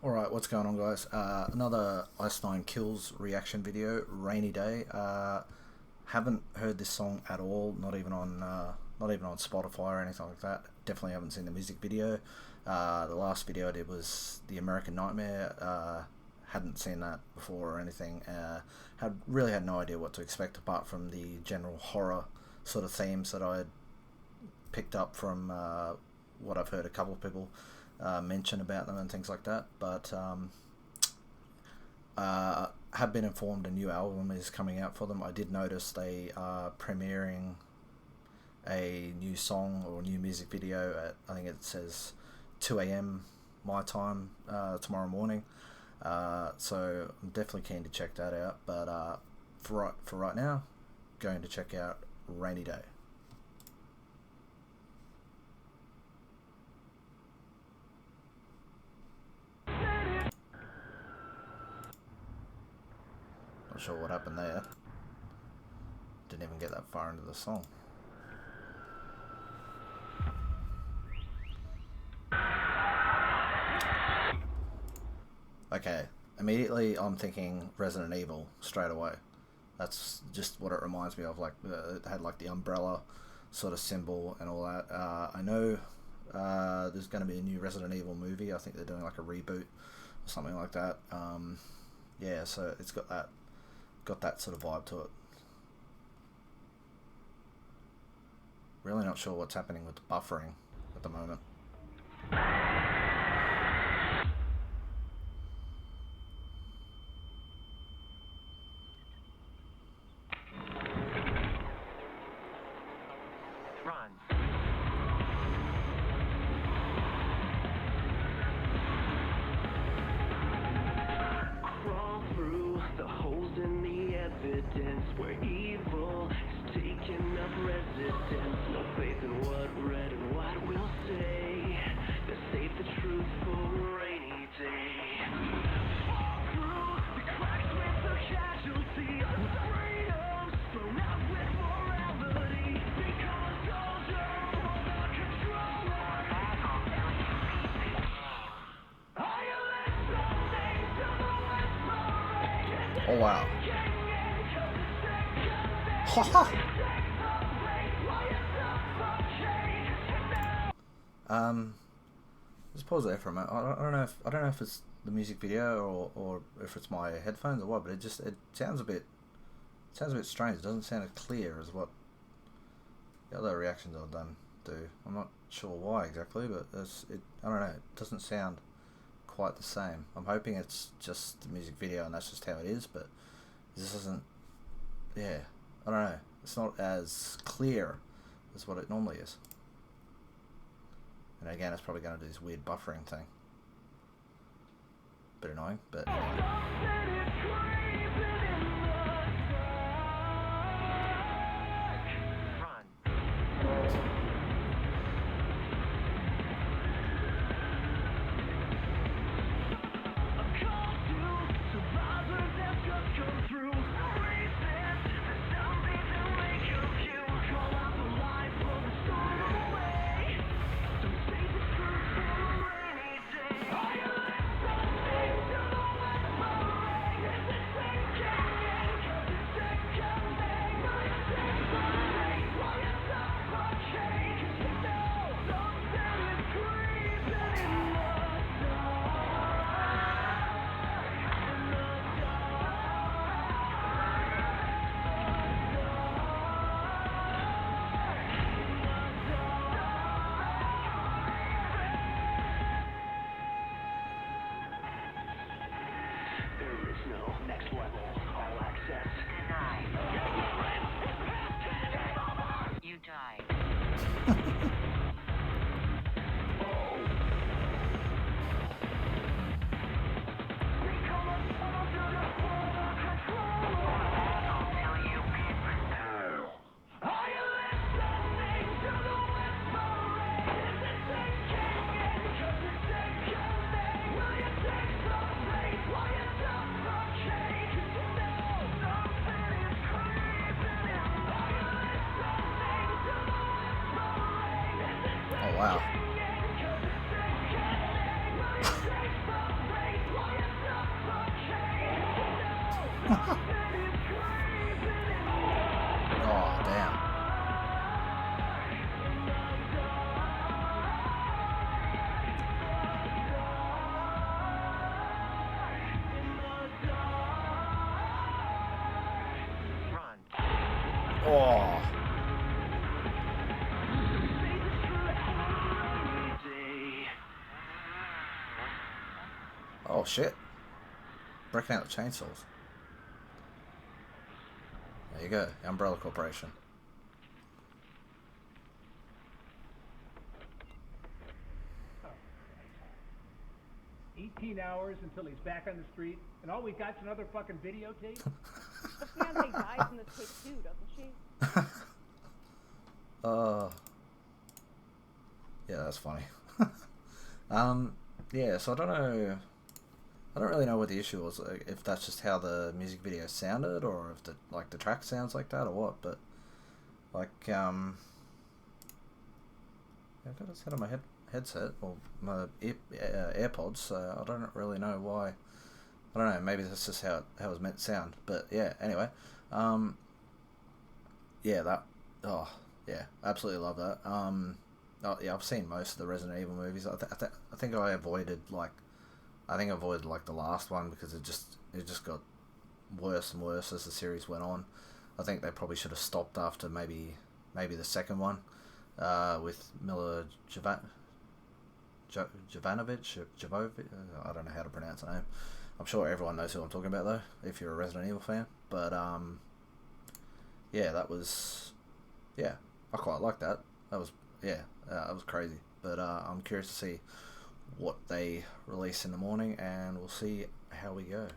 Alright, what's going on, guys? Another Ice Nine Kills reaction video, Rainy Day. Haven't heard this song at all, not even on Spotify or anything like that. Definitely haven't seen the music video. The last video I did was The American Nightmare. Hadn't seen that before or anything. Really had no idea what to expect apart from the general horror sort of themes that I had picked up from what I've heard a couple of people mention about them and things like that, but have been informed a new album is coming out for them. I did notice they are premiering a new song or new music video at, I think it says 2 a.m. my time tomorrow morning, so I'm definitely keen to check that out, but for right now, going to check out Rainy Day. Not sure what happened there. Didn't even get that far into the song. Okay, immediately I'm thinking Resident Evil straight away. That's just what it reminds me of. Like it had like the umbrella sort of symbol and all that. I know there's going to be a new Resident Evil movie. I think they're doing like a reboot or something like that. Yeah, so it's got that sort of vibe to it. Really not sure what's happening with the buffering at the moment. Run. Crawl through the holes in the evidence where evil is taking up residence. No faith in what red and white will say. They save the truth for a rainy day. Fall through the cracks with the casualty. Freedom thrown out with morality. Become a soldier for the controller. I let something to the west. Oh wow. Haha. Just pause there for a moment. I don't know if it's the music video or if it's my headphones or what, but it sounds a bit strange. It doesn't sound as clear as what the other reactions I've done do. I'm not sure why exactly, but I don't know. It doesn't sound quite the same. I'm hoping it's just the music video and that's just how it is, but this isn't. Yeah, I don't know. It's not as clear as what it normally is. And again, it's probably going to do this weird buffering thing. Bit annoying, but anyway. Next level, all access denied. You died. wow. Oh, damn. Oh. Oh, shit. Breaking out the chainsaws. There you go. Umbrella Corporation. 18 hours until he's back on the street, and all we got's another fucking videotape? The fiance dies in this tape too, doesn't she? Yeah, that's funny. Yeah, so I don't know. I don't really know what the issue was. Like, if that's just how the music video sounded, or if the track sounds like that, or what. But like, I've got a set on my headset or my AirPods, so I don't really know why. I don't know. Maybe that's just how it was meant to sound. But yeah. Anyway, yeah, that. Oh, yeah, absolutely love that. Oh, yeah, I've seen most of the Resident Evil movies. I think I avoided like the last one because it just got worse and worse as the series went on. I think they probably should have stopped after maybe the second one with Mila Jovovich. I don't know how to pronounce her name. I'm sure everyone knows who I'm talking about though, if you're a Resident Evil fan. But yeah, that was, yeah, I quite liked that. That was, yeah, that was crazy. But I'm curious to see what they release in the morning, and we'll see how we go.